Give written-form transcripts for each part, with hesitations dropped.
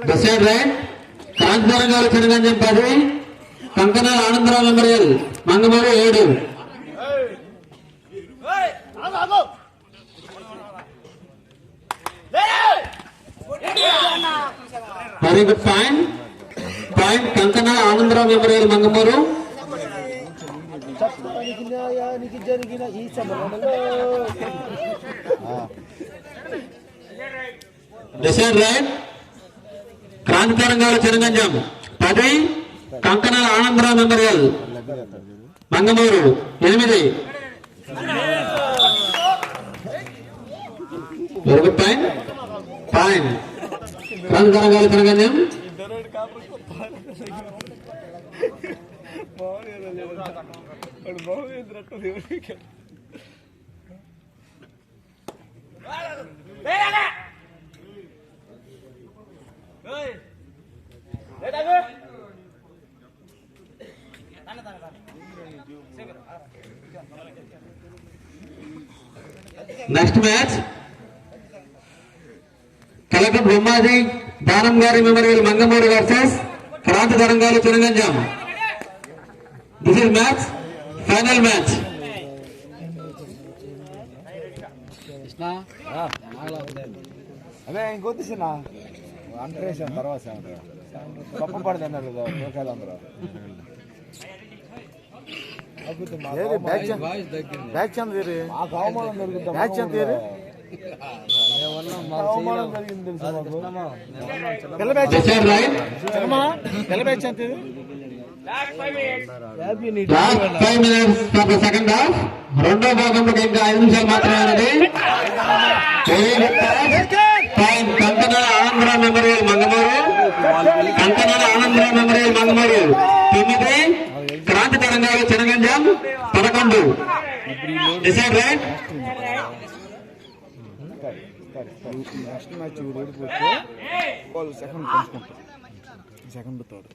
Decide right కాంతిరంగాలు Chiraganjam 10 Kankanala Anandarao memorial Mangamuru 7 very good point Kankanala Anandarao memorial Mangamuru చట్టానికి జరిగిన ఈ సమయంలో డిసైడ్ రైట్ క్రాంతిరంగాలు Chiraganjam 10 Kankanala Anandarao memorial Mangamuru 8 very good point క్రాంతిరంగాలు Chiraganjam next match collector Brahmaji Danam గారి memorial Mangamuru versus Kranthi Tarangalu Chiraganjam. This is match final match. అదే ఇంకొద్దిసిన అంటరేసాను తర్వాత గొప్ప పడింది అన్నారు కదా లోకాలు అందరూ బ్యాచ్ ఎంత తీరి అవమానం జరుగుతుంది బ్యాచ్ ఎంత తీరి అవమానం జరిగింది తెలుసు పిల్ల బ్యాచ్ పిల్ల బ్యాచ్ ఎంత తీరి సెకండ్ హాఫ్ రెండో భాగంలో ఇంకా 5 నిమిషాలు మాత్రమే ఉన్నది. Kankanala Anandarao memorial Mangamuru 9 Kranti Tarangalu Chiraganjam 11. Decide right next match ఓడిపోతే వాళ్ళు సెకండ్ పంచుకుంటారు సెకండ్ థర్డ్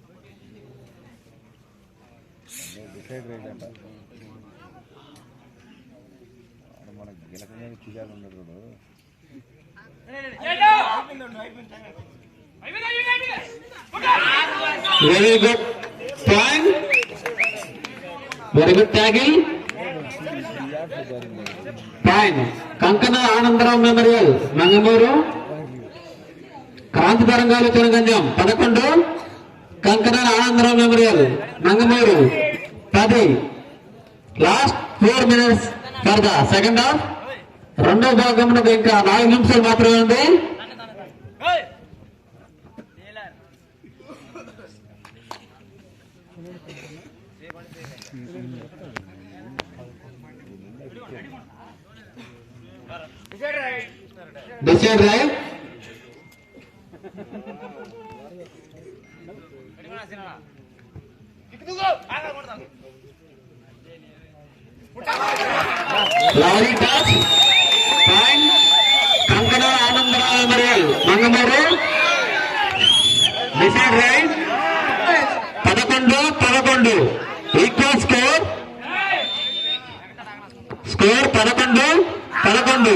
డిసైడ్ రైట్ అంట మనకు గెలకనే చూసాను ఉన్నాడు very good point very good tackle point Kankanala Anandarao memorial Mangamuru Kranthi Tarangalu Chiraganjam 11 Kankanala Anandarao memorial Mangamuru 10. Last 4 minutes for the second half. రెండో భాగంలో ఇంకా 4 నిమిషాలు మాత్రమే ఉంది. డిసైడ్ రైట్ లారీ touch point Kankanala Anandarao memorial Mangamuru. Decide right 11 equal score 11.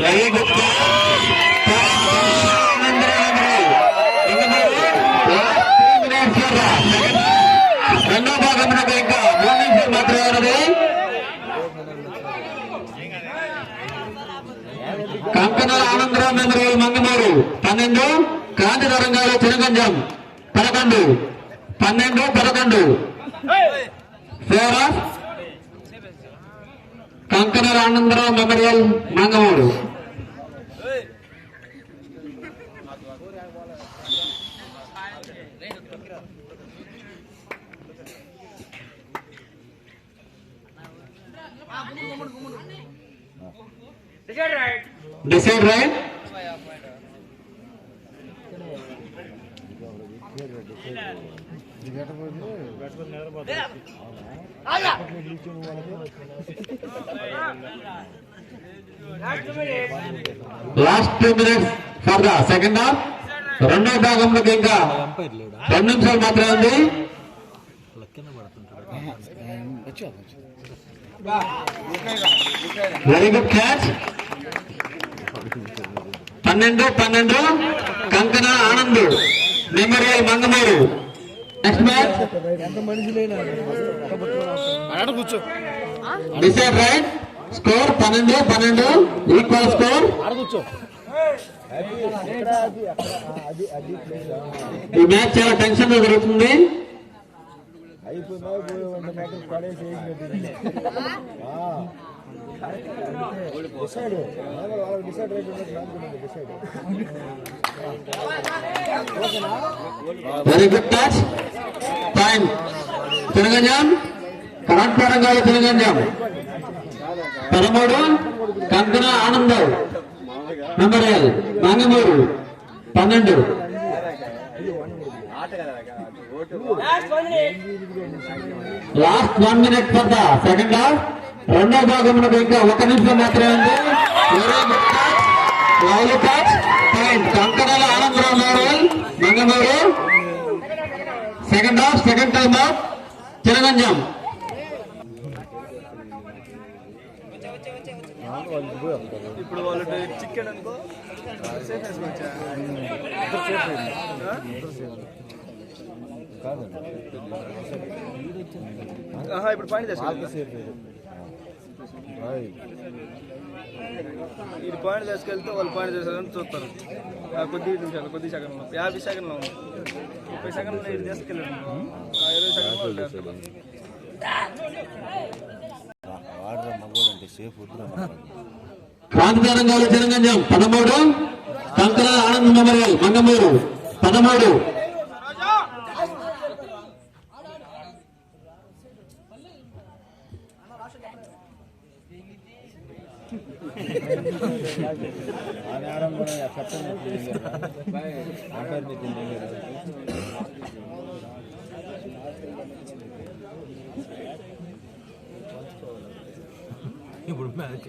Very good రెండో భాగంలో ఇంకా 3 నిమిషాలు మాత్రమే ఉన్నది. Kankanala Anandarao memorial Mangamuru 12 Kranthi Tarangalu Chiraganjam 11. 4 of Kankanala Anandarao memorial Mangamuru. Decide right last 2 minutes for the second half. రెండో భాగంలోకి ఇంకా 2 నిమిషాలు మాత్రమే ఉంది. Very good catch. 12-12 Kankana Anand memorial Mangamuru. Next match కూర్చో decide right. Score 12-12 equal score. కూర్చో. ఈ మ్యాచ్ చాలా టెన్షన్ గా జరుగుతుంది. Very good touch. Point Tiraganjam. కరెంట్పాడం కాదు Tiraganjam. 13 Kankana Anand memorial Mangamuru. 12. Last 1 minute for the second half. రెండో భాగంలో ఇంకా 1 నిమిషం మాత్రమే ఉంది. Lovely touch. Point Kankanala Anandarao memorial Mangamuru. Second half second time off Tiraganjam. ఇప్పుడు వాళ్ళు చికెన్ అనుకో ఇప్పుడు పాయింట్ ఇది పాయింట్ తీసుకెళ్తే వాళ్ళు పాయింట్ చేస్తారని చూస్తారు. కొద్ది నిమిషాలు కొద్ది సెకండ్లో 50 సెకండ్లో ఉంది. 30 సెకండ్లో ఇది తీసుకెళ్ళాను. 20 సెకండ్లో క్రాంతిదారంగాలు తిరగంజాం. 13 కంకణ ఆనంద్ మెమోరియల్ మంగమూరు. 13. ఇప్పుడు మ్యాచ్